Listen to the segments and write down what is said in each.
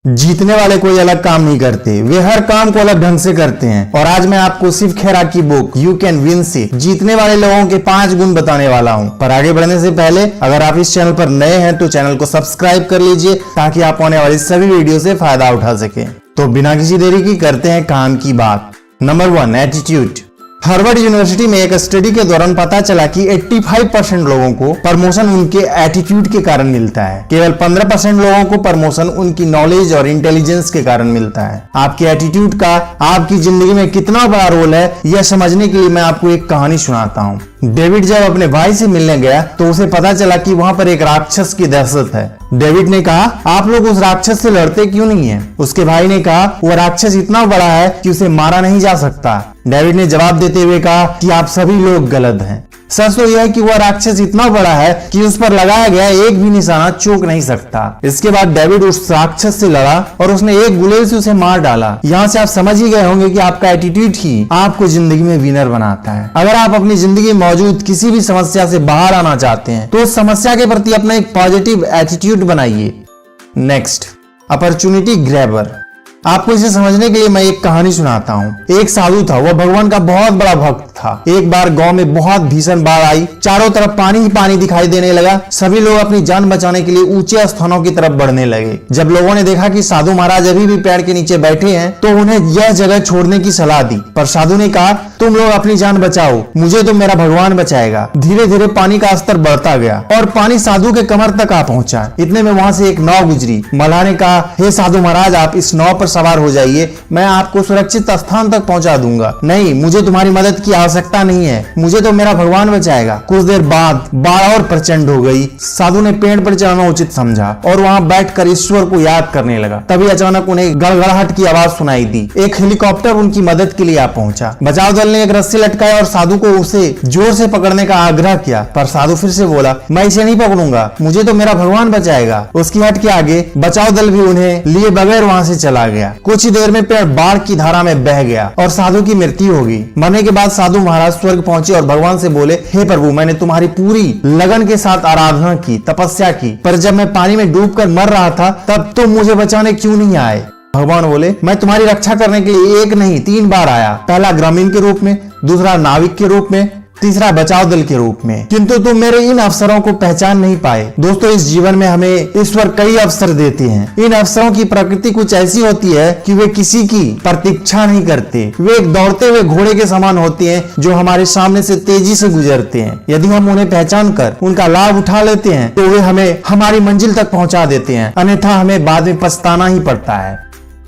जीतने वाले कोई अलग काम नहीं करते, वे हर काम को अलग ढंग से करते हैं। और आज मैं आपको शिव खेरा की बुक यू कैन विन से जीतने वाले लोगों के 5 गुण बताने वाला हूं। पर आगे बढ़ने से पहले अगर आप इस चैनल पर नए हैं तो चैनल को सब्सक्राइब कर लीजिए ताकि आप आने वाली सभी वीडियो से फायदा उठा सके। तो बिना किसी देरी की करते हैं काम की बात। Number 1, attitude. हार्वर्ड यूनिवर्सिटी में एक स्टडी के दौरान पता चला कि 85% लोगों को प्रमोशन उनके एटीट्यूड के कारण मिलता है। केवल 15% लोगों को प्रमोशन उनकी नॉलेज और इंटेलिजेंस के कारण मिलता है। आपके एटीट्यूड का आपकी जिंदगी में कितना बड़ा रोल है, यह समझने के लिए मैं आपको एक कहानी सुनाता हूँ। डेविड जब अपने भाई से मिलने गया तो उसे पता चला कि वहाँ पर एक राक्षस की दहशत है। डेविड ने कहा, आप लोग उस राक्षस से लड़ते क्यों नहीं है? उसके भाई ने कहा, वो राक्षस इतना बड़ा है कि उसे मारा नहीं जा सकता। डेविड ने जवाब देते हुए कहा कि आप सभी लोग गलत हैं। सच तो यह है कि वह राक्षस इतना बड़ा है कि उस पर लगाया गया एक भी निशाना चूक नहीं सकता। इसके बाद डेविड उस राक्षस से लड़ा और उसने एक गुलेल से उसे मार डाला। यहाँ से आप समझ ही गए होंगे कि आपका एटीट्यूड ही आपको जिंदगी में विनर बनाता है। अगर आप अपनी जिंदगी में मौजूद किसी भी समस्या से बाहर आना चाहते हैं तो उस समस्या के प्रति अपना एक पॉजिटिव एटीट्यूड बनाइए। Next, opportunity grabber. आपको इसे समझने के लिए मैं एक कहानी सुनाता हूँ। एक साधु था, वह भगवान का बहुत बड़ा भक्त था। एक बार गांव में बहुत भीषण बाढ़ आई, चारों तरफ पानी ही पानी दिखाई देने लगा। सभी लोग अपनी जान बचाने के लिए ऊंचे स्थानों की तरफ बढ़ने लगे। जब लोगों ने देखा कि साधु महाराज अभी भी पेड़ के नीचे बैठे हैं तो उन्हें यह जगह छोड़ने की सलाह दी। पर साधु ने कहा, तुम लोग अपनी जान बचाओ, मुझे तो मेरा भगवान बचाएगा। धीरे धीरे पानी का स्तर बढ़ता गया और पानी साधु के कमर तक आ पहुंचा। इतने में वहां से एक नाव गुजरी। मल्लाह ने कहा, हे साधु महाराज, आप इस नाव पर सवार हो जाइए, मैं आपको सुरक्षित स्थान तक पहुंचा दूंगा। नहीं, मुझे तुम्हारी मदद की आवश्यकता नहीं है, मुझे तो मेरा भगवान बचाएगा। कुछ देर बाद बाढ़ और प्रचंड हो गई। साधु ने पेड़ पर चढ़ना उचित समझा और वहां बैठकर ईश्वर को याद करने लगा। तभी अचानक उन्हें गड़गड़ाहट की आवाज सुनाई दी। एक हेलीकॉप्टर उनकी मदद के लिए आ पहुंचा। बचाव दल ने एक रस्सी लटकाया और साधु को उसे जोर से पकड़ने का आग्रह किया। पर साधु फिर से बोला, मैं इसे नहीं पकड़ूंगा, मुझे तो मेरा भगवान बचाएगा। उसकी हट के आगे बचाव दल भी उन्हें लिए बगैर वहां से चला गया। कुछ ही देर में पेड़ बाढ़ की धारा में बह गया और साधु की मृत्यु हो गई। मरने के बाद साधु महाराज स्वर्ग पहुंचे और भगवान से बोले, हे प्रभु, मैंने तुम्हारी पूरी लगन के साथ आराधना की, तपस्या की, पर जब मैं पानी में डूबकर मर रहा था तब तुम मुझे बचाने क्यों नहीं आए? भगवान बोले, मैं तुम्हारी रक्षा करने के लिए 1 नहीं 3 बार आया। पहला ग्रामीण के रूप में, दूसरा नाविक के रूप में, तीसरा बचाव दल के रूप में, किंतु तुम मेरे इन अवसरों को पहचान नहीं पाए। दोस्तों, इस जीवन में हमें ईश्वर कई अवसर देते हैं। इन अवसरों की प्रकृति कुछ ऐसी होती है कि वे किसी की प्रतीक्षा नहीं करते। वे एक दौड़ते हुए घोड़े के समान होते हैं जो हमारे सामने से तेजी से गुजरते हैं। यदि हम उन्हें पहचान कर उनका लाभ उठा लेते हैं तो वे हमें हमारी मंजिल तक पहुंचा देते हैं, अन्यथा हमें बाद में पछताना ही पड़ता है।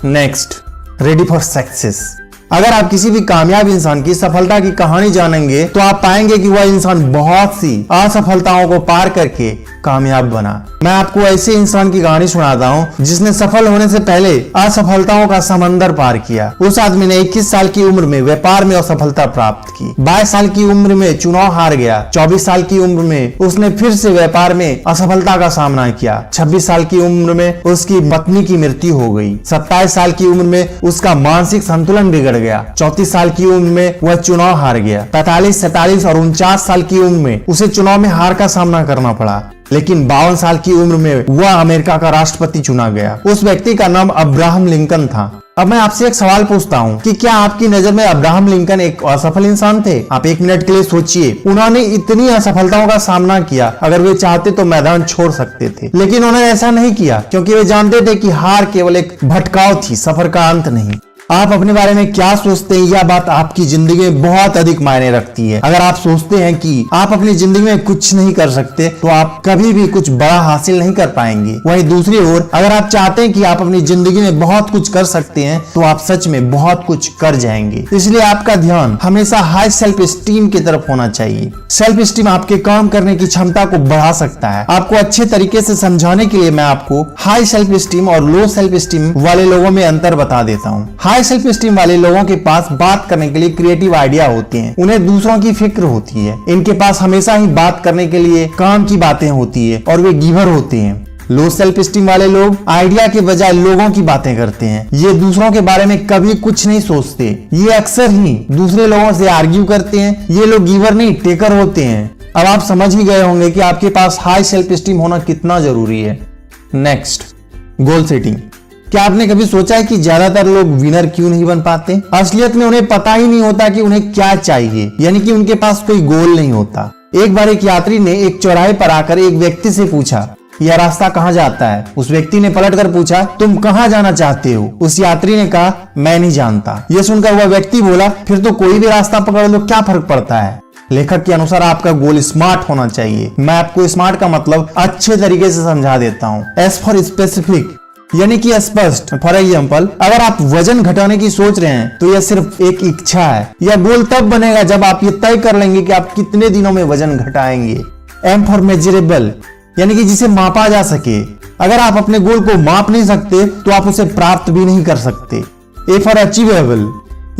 Next, ready for success. अगर आप किसी भी कामयाब इंसान की सफलता की कहानी जानेंगे तो आप पाएंगे कि वह इंसान बहुत सी असफलताओं को पार करके कामयाब बना। मैं आपको ऐसे इंसान की कहानी सुनाता हूँ जिसने सफल होने से पहले असफलताओं का समंदर पार किया। उस आदमी ने 21 साल की उम्र में व्यापार में असफलता प्राप्त की। 22 साल की उम्र में चुनाव हार गया। 24 साल की उम्र में उसने फिर से व्यापार में असफलता का सामना किया। 26 साल की उम्र में उसकी पत्नी की मृत्यु हो गई। 27 साल की उम्र में उसका मानसिक संतुलन बिगड़ गया। 34 साल की उम्र में वह चुनाव हार गया। 45, 47 और 49 साल की उम्र में उसे चुनाव में हार का सामना करना पड़ा। लेकिन 52 साल की उम्र में वह अमेरिका का राष्ट्रपति चुना गया। उस व्यक्ति का नाम अब्राहम लिंकन था। अब मैं आपसे एक सवाल पूछता हूँ कि क्या आपकी नजर में अब्राहम लिंकन एक असफल इंसान थे? आप 1 मिनट के लिए सोचिए। उन्होंने इतनी असफलताओं का सामना किया, अगर वे चाहते तो मैदान छोड़ सकते थे, लेकिन उन्होंने ऐसा नहीं किया क्योंकि वे जानते थे कि हार केवल एक भटकाव थी, सफर का अंत नहीं। आप अपने बारे में क्या सोचते हैं, यह बात आपकी जिंदगी में बहुत अधिक मायने रखती है। अगर आप सोचते हैं कि आप अपनी जिंदगी में कुछ नहीं कर सकते तो आप कभी भी कुछ बड़ा हासिल नहीं कर पाएंगे। वहीं दूसरी ओर अगर आप चाहते हैं कि आप अपनी जिंदगी में बहुत कुछ कर सकते हैं तो आप सच में बहुत कुछ कर जाएंगे। इसलिए आपका ध्यान हमेशा हाई सेल्फ स्टीम की तरफ होना चाहिए। सेल्फ स्टीम आपके काम करने की क्षमता को बढ़ा सकता है। आपको अच्छे तरीके से समझाने के लिए मैं आपको हाई सेल्फ स्टीम और लो सेल्फ स्टीम वाले लोगों में अंतर बता देता हूँ। हाई सेल्फ स्टीम वाले लोगों के पास बात करने के लिए क्रिएटिव आइडिया होते हैं। उन्हें दूसरों की फिक्र होती है। इनके पास हमेशा ही बात करने के लिए काम की बातें होती है और वे गिवर होते हैं। लो सेल्फ स्टीम वाले लोग आइडिया के बजाय लोगों की बातें करते हैं। ये दूसरों के बारे में कभी कुछ नहीं सोचते। ये अक्सर ही दूसरे लोगों से आर्ग्यू करते हैं। ये लोग गिवर नहीं, टेकर होते हैं। अब आप समझ ही गए होंगे कि आपके पास हाई सेल्फ स्टीम होना कितना जरूरी है। Next, goal setting. क्या आपने कभी सोचा है कि ज्यादातर लोग विनर क्यों नहीं बन पाते? असलियत में उन्हें पता ही नहीं होता कि उन्हें क्या चाहिए, यानी कि उनके पास कोई गोल नहीं होता। एक बार एक यात्री ने एक चौराहे पर आकर एक व्यक्ति से पूछा, यह रास्ता कहाँ जाता है? उस व्यक्ति ने पलटकर पूछा, तुम कहाँ जाना चाहते हो? उस यात्री ने कहा, मैं नहीं जानता। यह सुनकर वह व्यक्ति बोला, फिर तो कोई भी रास्ता पकड़ लो, क्या फर्क पड़ता है? लेखक के अनुसार आपका गोल स्मार्ट होना चाहिए। मैं आपको स्मार्ट का मतलब अच्छे तरीके से समझा देता हूँ। एस फॉर स्पेसिफिक, यानी कि स्पष्ट। फॉर एग्जाम्पल, अगर आप वजन घटाने की सोच रहे हैं तो यह सिर्फ एक इच्छा है। यह गोल तब बनेगा जब आप ये तय कर लेंगे कि आप कितने दिनों में वजन घटाएंगे। एम फॉर मेजरेबल, यानी कि जिसे मापा जा सके। अगर आप अपने गोल को माप नहीं सकते तो आप उसे प्राप्त भी नहीं कर सकते। ए फॉर अचीवेबल,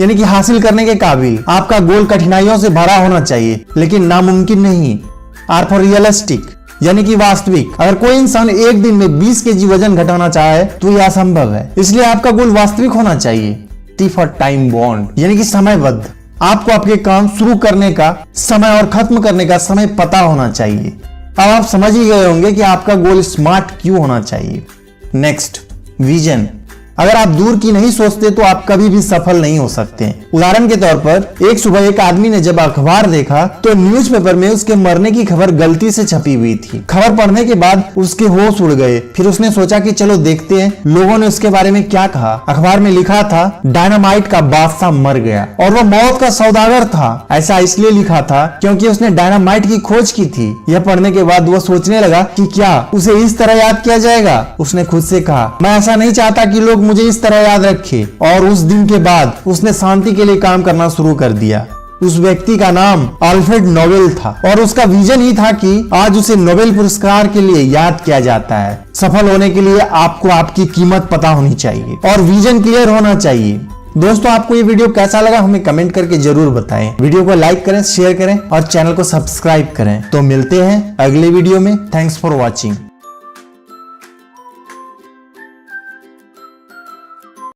यानी कि हासिल करने के काबिल। आपका गोल कठिनाइयों से भरा होना चाहिए लेकिन नामुमकिन नहीं। आर फॉर रियलिस्टिक, यानी कि वास्तविक। अगर कोई इंसान एक दिन में 20 केजी वजन घटाना चाहे तो यह असंभव है, इसलिए आपका गोल वास्तविक होना चाहिए। टी फॉर टाइम बॉन्ड, यानी कि समयबद्ध। आपको आपके काम शुरू करने का समय और खत्म करने का समय पता होना चाहिए। अब आप समझ ही गए होंगे कि आपका गोल स्मार्ट क्यों होना चाहिए। Next, vision. अगर आप दूर की नहीं सोचते तो आप कभी भी सफल नहीं हो सकते। उदाहरण के तौर पर, एक सुबह एक आदमी ने जब अखबार देखा तो न्यूज़पेपर में उसके मरने की खबर गलती से छपी हुई थी। खबर पढ़ने के बाद उसके होश उड़ गए। फिर उसने सोचा कि चलो देखते हैं लोगों ने उसके बारे में क्या कहा। अखबार में लिखा था, डायनामाइट का बादशाह मर गया और वह मौत का सौदागर था। ऐसा इसलिए लिखा था क्योंकि उसने डायनामाइट की खोज की थी। यह पढ़ने के बाद वह सोचने लगा कि क्या उसे इस तरह याद किया जाएगा। उसने खुद से कहा, मैं ऐसा नहीं चाहता कि लोग मुझे इस तरह याद रखे। और उस दिन के बाद उसने शांति के लिए काम करना शुरू कर दिया। उस व्यक्ति का नाम अल्फ्रेड नोबेल था और उसका विजन ही था कि आज उसे नोबेल पुरस्कार के लिए याद किया जाता है। सफल होने के लिए आपको आपकी कीमत पता होनी चाहिए और विजन क्लियर होना चाहिए। दोस्तों, आपको ये वीडियो कैसा लगा हमें कमेंट करके जरूर बताएं। वीडियो को लाइक करें, शेयर करें और चैनल को सब्सक्राइब करें। तो मिलते हैं अगले वीडियो में। Thanks for watching.